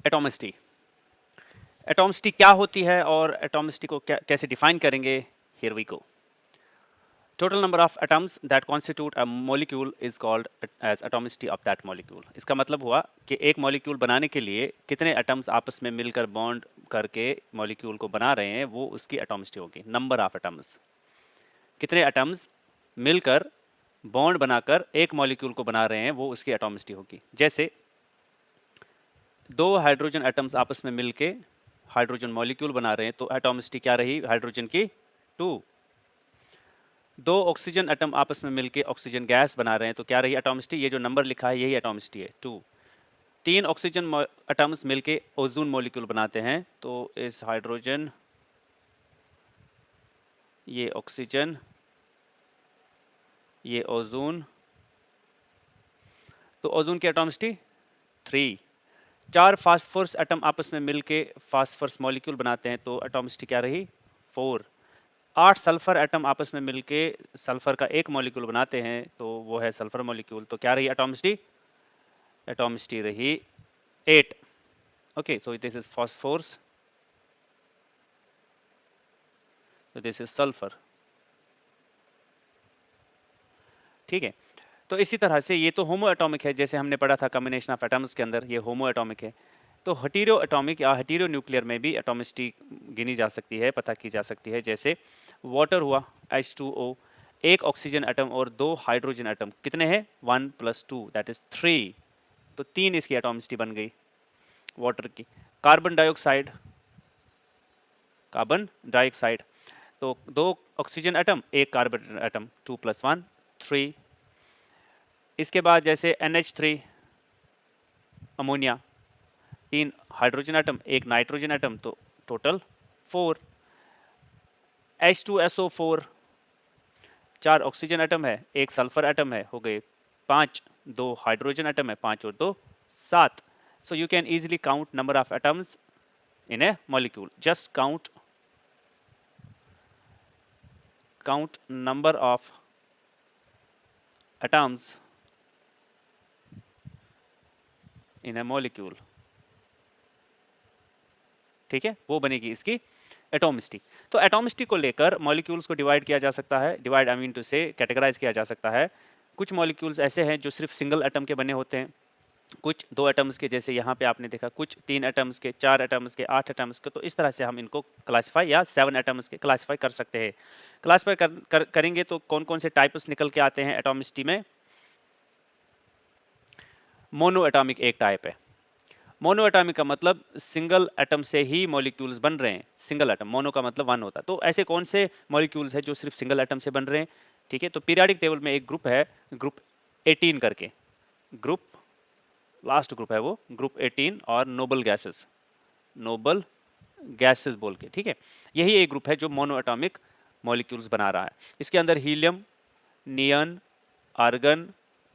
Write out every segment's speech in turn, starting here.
Atomicity. Atomicity क्या होती है और एटॉमिसिटी को कैसे डिफाइन करेंगे? Here we go. Total number of atoms that constitute a molecule is called as atomicity of that molecule. इसका मतलब हुआ कि एक मॉलिक्यूल बनाने के लिए कितने एटम्स आपस में मिलकर बॉन्ड करके मॉलिक्यूल को बना रहे हैं, वो उसकी एटॉमिसिटी होगी। नंबर ऑफ एटम्स, कितने एटम्स मिलकर बॉन्ड बनाकर एक मॉलिक्यूल को बना रहे हैं, वो उसकी एटॉमिसिटी होगी। जैसे दो हाइड्रोजन एटम्स आपस में मिलके हाइड्रोजन मॉलिक्यूल बना रहे हैं, तो एटॉमिसिटी क्या रही हाइड्रोजन की? 2। दो ऑक्सीजन एटम आपस में मिलके ऑक्सीजन गैस बना रहे हैं, तो क्या रही एटॉमिसिटी? ये जो नंबर लिखा है यही एटॉमिसिटी है, 2। तीन ऑक्सीजन एटम्स मिलके ओजोन मॉलिक्यूल बनाते हैं, तो इस हाइड्रोजन, ये ऑक्सीजन, ये ओजोन, तो ओजोन की एटॉमिसिटी 3। चार फास्फोरस एटम आपस में मिलके फास्फोरस मॉलिक्यूल बनाते हैं, तो एटॉमिसिटी क्या रही? 4। 8 सल्फर एटम आपस में मिलके सल्फर का एक मॉलिक्यूल बनाते हैं, तो वो है सल्फर मॉलिक्यूल, तो क्या रही एटॉमिसिटी? एटॉमिसिटी रही 8। Okay, so this is phosphorus, so this is sulfur। ठीक है, तो इसी तरह से ये तो होमो एटॉमिक है, जैसे हमने पढ़ा था कॉम्बिनेशन ऑफ एटम्स के अंदर, ये होमो एटॉमिक है। तो हेटेरो एटॉमिक या हेटेरो न्यूक्लियर में भी एटॉमिसिटी गिनी जा सकती है, पता की जा सकती है। जैसे वाटर हुआ H2O, एक ऑक्सीजन एटम और दो हाइड्रोजन एटम, कितने हैं? 1 + 2 दैट इज 3, तो 3 इसकी एटॉमिसिटी बन गई वाटर की। कार्बन डाइऑक्साइड, कार्बन डाइऑक्साइड, तो दो ऑक्सीजन एटम एक कार्बन एटम, 2 + 1 3। इसके बाद जैसे NH3 अमोनिया, तीन हाइड्रोजन एटम एक नाइट्रोजन एटम, तो टोटल 4। H2SO4, चार ऑक्सीजन एटम है एक सल्फर एटम है, हो गए 5। दो हाइड्रोजन एटम है 5 और 2 7। So you can easily count number of atoms in a molecule. Just count number of atoms in a molecule। ठीक है, वो बनेगी इसकी एटॉमिसिटी। तो एटॉमिसिटी को लेकर मॉलिक्यूल्स को डिवाइड किया जा सकता है, डिवाइड आई मीन टू से कैटेगराइज किया जा सकता है। कुछ मॉलिक्यूल्स ऐसे हैं जो सिर्फ सिंगल एटम के बने होते हैं, कुछ 2 एटम्स के, जैसे यहाँ पे आपने देखा, कुछ 3 एटम्स के, 4 एटम्स के, 8 एटम्स के। तो इस तरह से हम इनको क्लासिफाई या 7 एटम्स के क्लासिफाई कर सकते हैं। क्लासिफाई करेंगे तो कौन कौन से टाइप्स निकल के आते हैं एटॉमिसिटी में? मोनो एटॉमिक एक टाइप है। मोनो एटॉमिक का मतलब सिंगल एटम से ही मॉलिक्यूल्स बन रहे हैं, सिंगल एटम, मोनो का मतलब 1 होता है। तो ऐसे कौन से मॉलिक्यूल्स हैं जो सिर्फ सिंगल एटम से बन रहे हैं? ठीक है, तो पीरियोडिक टेबल में एक ग्रुप है, ग्रुप 18 करके, ग्रुप, लास्ट ग्रुप है वो ग्रुप 18, और नोबल गैसेस, नोबल गैसेस बोल के, ठीक है। यही एक ग्रुप है जो मोनो एटॉमिक मॉलिक्यूल्स बना रहा है। इसके अंदर हीलियम, नियन, आर्गन,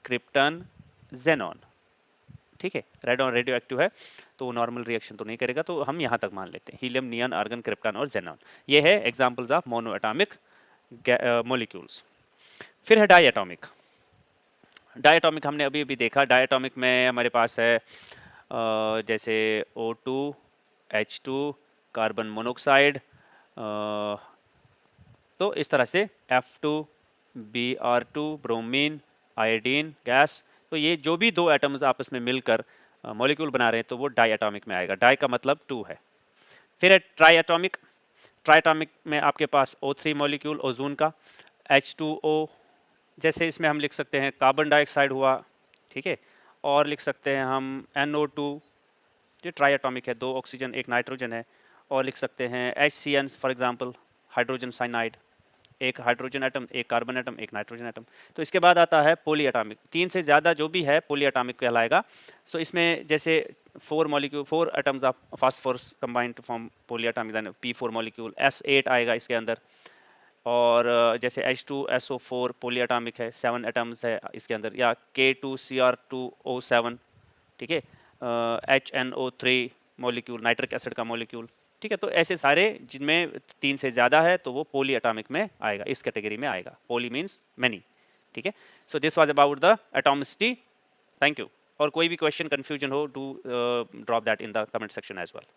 क्रिप्टन, जेनॉन, ठीक है। रेडॉन रेडियो एक्टिव है, तो वो नॉर्मल रिएक्शन तो नहीं करेगा, तो हम यहाँ तक मान लेते हैं हीलियम, नियन, आर्गन, क्रिप्टन और जेनॉन। ये है examples of mono atomic molecules. फिर है डाई एटॉमिक। डाई एटॉमिक हमने अभी अभी देखा। डाई एटॉमिक में हमारे पास है जैसे O2, H2, कार्बन मोनोक्साइड, तो इस तरह से F2, Br2, bromine, iodine gas. तो ये जो भी दो एटम्स आपस में मिलकर मॉलिक्यूल बना रहे हैं, तो वो डाई एटॉमिक में आएगा। डाई का मतलब 2 है। फिर है ट्राई एटॉमिक। ट्राई एटॉमिक में आपके पास O3 मॉलिक्यूल ओजोन का, H2O, जैसे इसमें हम लिख सकते हैं कार्बन डाइऑक्साइड हुआ, ठीक है। और लिख सकते हैं हम NO2, जो ट्राई एटॉमिक है, 2 ऑक्सीजन 1 नाइट्रोजन है। और लिख सकते हैं HCN for example, hydrogen cyanide, एक हाइड्रोजन एटम एक कार्बन एटम एक नाइट्रोजन एटम। तो इसके बाद आता है पॉली एटॉमिक। 3 से ज़्यादा जो भी है पॉली एटॉमिक कहलाएगा। सो इसमें जैसे 4 atoms of phosphorus combined to form polyatomic, then P4 molecule, S8 आएगा इसके अंदर। और जैसे H2SO4 पॉली एटॉमिक है, 7 एटम्स है इसके अंदर, या K2Cr2O7, ठीक है। HNO3 मॉलिक्यूल, नाइट्रिक एसिड का मॉलिक्यूल, ठीक है। तो ऐसे सारे जिनमें 3 से ज़्यादा है, तो वो पॉली एटॉमिक में आएगा, इस कैटेगरी में आएगा। पॉली मीन्स मैनी, ठीक है। So this was about the atomicity. Thank you. और कोई भी क्वेश्चन कंफ्यूजन हो, do drop that in the comment section as well.